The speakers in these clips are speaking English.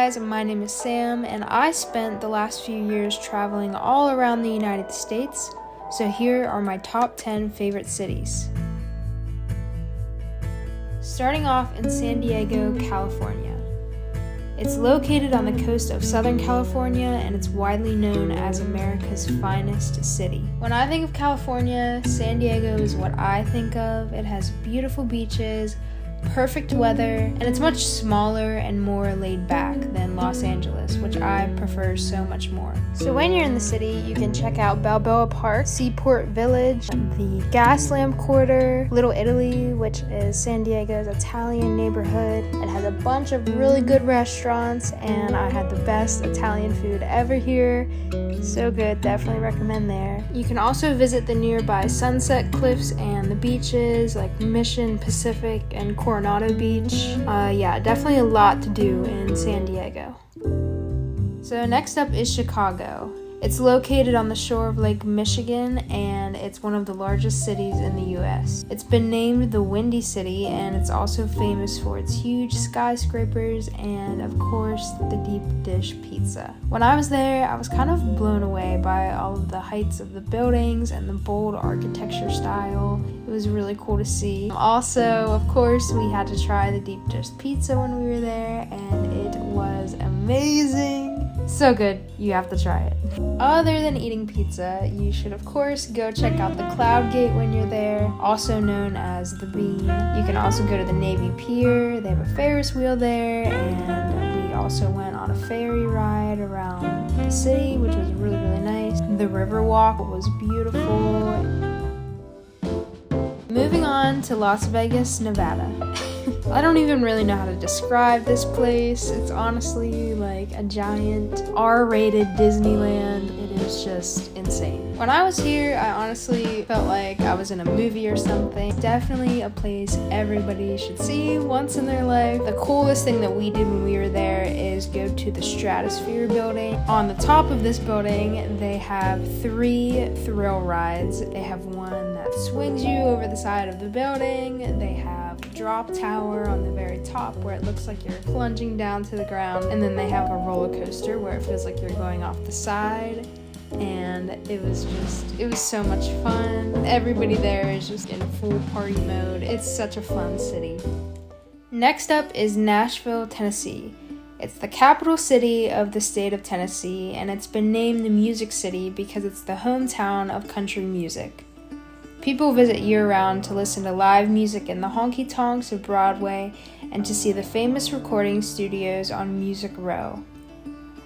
guys, my name is Sam, and I spent the last few years traveling all around the United States, so here are my top 10 favorite cities. Starting off in San Diego, California. It's located on the coast of Southern California, and it's widely known as America's finest city. When I think of California, San Diego is what I think of. It has beautiful beaches, perfect weather, and it's much smaller and more laid back than Los Angeles, which I prefer so much more. So when you're in the city, you can check out Balboa Park, Seaport Village, the Gaslamp Quarter, Little Italy, which is San Diego's Italian neighborhood. It has a bunch of really good restaurants, and I had the best Italian food ever here. So good, definitely recommend there. You can also visit the nearby Sunset Cliffs and the beaches like Mission, Pacific, and Coronado Beach. Definitely a lot to do in San Diego. So next up is Chicago. It's located on the shore of Lake Michigan, and it's one of the largest cities in the US. It's been named the Windy City, and it's also famous for its huge skyscrapers and, of course, the deep dish pizza. When I was there, I was kind of blown away by all of the heights of the buildings and the bold architecture style. It was really cool to see. Also, of course, we had to try the deep dish pizza when we were there, and it was amazing. So good, you have to try it. Other than eating pizza, you should of course go check out the Cloud Gate when you're there, also known as the Bean. You can also go to the Navy Pier. They have a Ferris wheel there, and we also went on a ferry ride around the city, which was really, really nice. The Riverwalk was beautiful. Moving on to Las Vegas, Nevada. I don't even really know how to describe this place. It's honestly like a giant R-rated Disneyland. It is just insane. When I was here, I honestly felt like I was in a movie or something. It's definitely a place everybody should see once in their life. The coolest thing that we did when we were there is go to the Stratosphere building. On the top of this building, they have 3 thrill rides. They have one that swings you over the side of the building. They have a drop tower on the very top where it looks like you're plunging down to the ground, and then they have a roller coaster where it feels like you're going off the side, and it was so much fun. Everybody there is just in full party mode. It's such a fun city. Next up is Nashville, Tennessee. It's the capital city of the state of Tennessee, and it's been named the Music City because it's the hometown of country music. People visit year-round to listen to live music in the honky-tonks of Broadway and to see the famous recording studios on Music Row.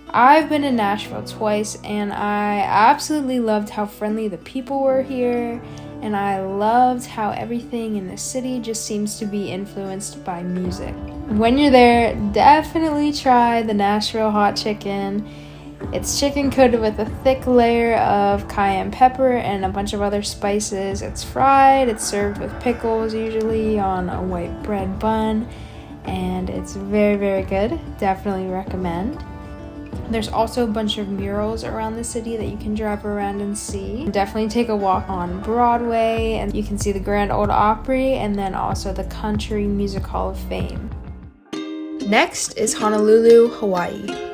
I've been to Nashville twice, and I absolutely loved how friendly the people were here, and I loved how everything in the city just seems to be influenced by music. When you're there, definitely try the Nashville hot chicken. It's chicken coated with a thick layer of cayenne pepper and a bunch of other spices. It's fried, it's served with pickles usually on a white bread bun, and it's very, very good. Definitely recommend. There's also a bunch of murals around the city that you can drive around and see. Definitely take a walk on Broadway, and you can see the Grand Ole Opry and then also the Country Music Hall of Fame. Next is Honolulu, Hawaii.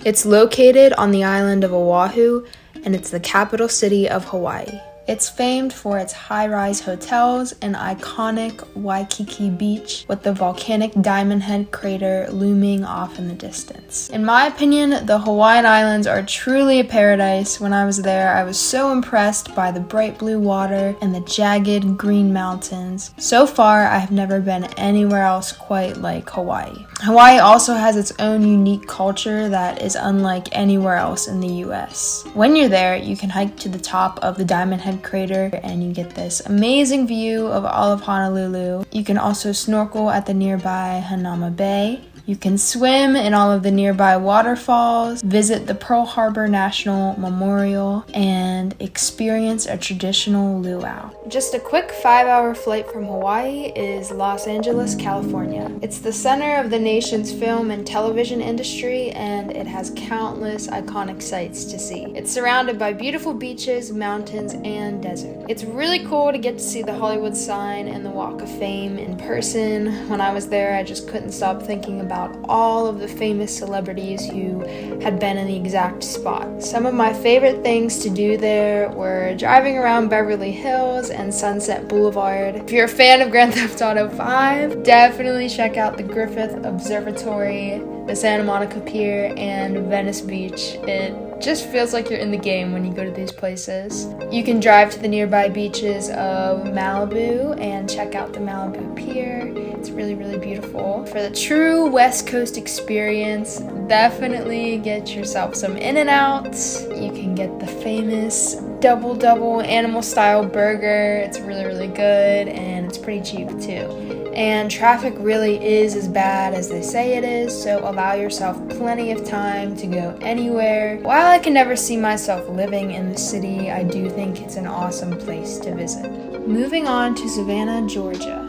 It's located on the island of Oahu, and it's the capital city of Hawaii. It's famed for its high-rise hotels and iconic Waikiki Beach with the volcanic Diamond Head crater looming off in the distance. In my opinion, the Hawaiian Islands are truly a paradise. When I was there, I was so impressed by the bright blue water and the jagged green mountains. So far, I have never been anywhere else quite like Hawaii. Hawaii also has its own unique culture that is unlike anywhere else in the US. When you're there, you can hike to the top of the Diamond Head crater and you get this amazing view of all of Honolulu. You can also snorkel at the nearby Hanauma Bay. You can swim in all of the nearby waterfalls, visit the Pearl Harbor National Memorial, and experience a traditional luau. Just a quick 5-hour flight from Hawaii is Los Angeles, California. It's the center of the nation's film and television industry, and it has countless iconic sights to see. It's surrounded by beautiful beaches, mountains, and desert. It's really cool to get to see the Hollywood sign and the Walk of Fame in person. When I was there, I just couldn't stop thinking about about all of the famous celebrities who had been in the exact spot. Some of my favorite things to do there were driving around Beverly Hills and Sunset Boulevard. If you're a fan of Grand Theft Auto 5, definitely check out the Griffith Observatory, the Santa Monica Pier, and Venice Beach. It just feels like you're in the game when you go to these places. You can drive to the nearby beaches of Malibu and check out the Malibu Pier. It's really, really beautiful. For the true West Coast experience, definitely get yourself some In-N-Outs. You can get the famous double animal style burger. It's really, really good, and it's pretty cheap too. And traffic really is as bad as they say it is, so allow yourself plenty of time to go anywhere. While I can never see myself living in the city, I do think it's an awesome place to visit. Moving on to Savannah, Georgia.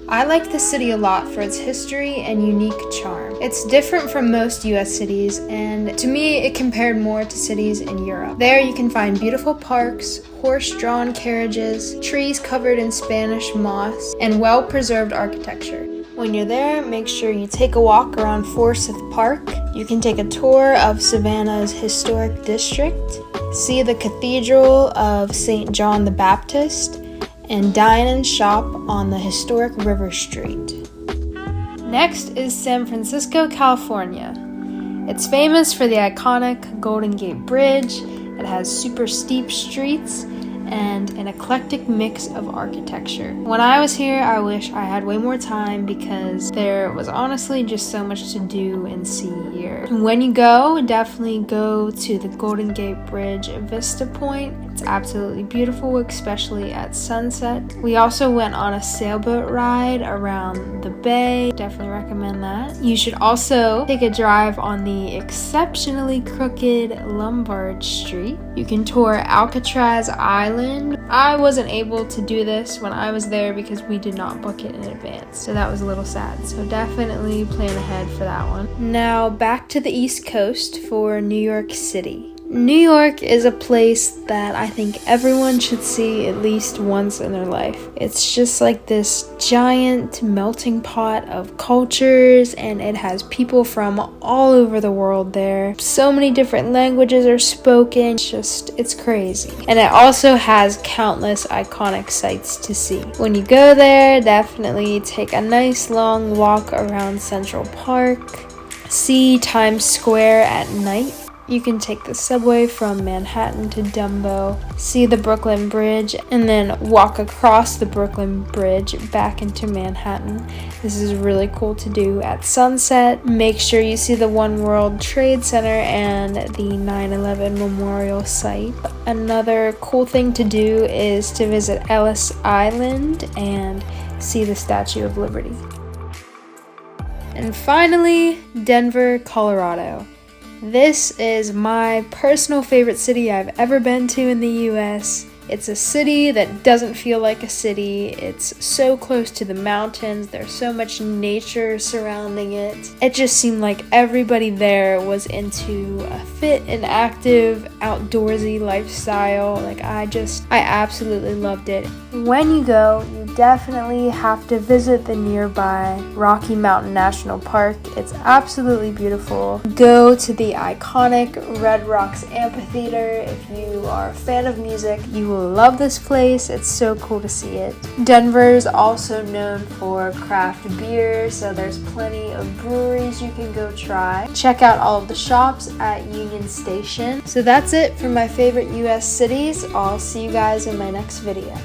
I like the city a lot for its history and unique charm. It's different from most US cities, and to me it compared more to cities in Europe. There you can find beautiful parks, horse-drawn carriages, trees covered in Spanish moss, and well-preserved architecture. When you're there, make sure you take a walk around Forsyth Park. You can take a tour of Savannah's historic district, see the Cathedral of St. John the Baptist, and dine and shop on the historic River Street. Next is San Francisco, California. It's famous for the iconic Golden Gate Bridge. It has super steep streets and an eclectic mix of architecture. When I was here, I wish I had way more time because there was honestly just so much to do and see here. When you go, definitely go to the Golden Gate Bridge Vista Point. It's absolutely beautiful, especially at sunset. We also went on a sailboat ride around the bay. Definitely recommend that. You should also take a drive on the exceptionally crooked Lombard Street. You can tour Alcatraz Island. I wasn't able to do this when I was there because we did not book it in advance, so that was a little sad. So definitely plan ahead for that one. Now back to the East Coast for New York City. New York is a place that I think everyone should see at least once in their life. It's just like this giant melting pot of cultures, and it has people from all over the world there. So many different languages are spoken. It's crazy. And it also has countless iconic sights to see. When you go there, definitely take a nice long walk around Central Park. See Times Square at night. You can take the subway from Manhattan to Dumbo, see the Brooklyn Bridge, and then walk across the Brooklyn Bridge back into Manhattan. This is really cool to do at sunset. Make sure you see the One World Trade Center and the 9/11 Memorial Site. Another cool thing to do is to visit Ellis Island and see the Statue of Liberty. And finally, Denver, Colorado. This is my personal favorite city I've ever been to in the US. It's a city that doesn't feel like a city. It's so close to the mountains. There's so much nature surrounding it. It just seemed like everybody there was into a fit and active, outdoorsy lifestyle. I absolutely loved it. When you go, you definitely have to visit the nearby Rocky Mountain National Park. It's absolutely beautiful. Go to the iconic Red Rocks Amphitheater. If you are a fan of music, you will love this place. It's so cool to see it. Denver is also known for craft beer, so there's plenty of breweries you can go try. Check out all of the shops at Union Station. So that's it for my favorite US cities. I'll see you guys in my next video.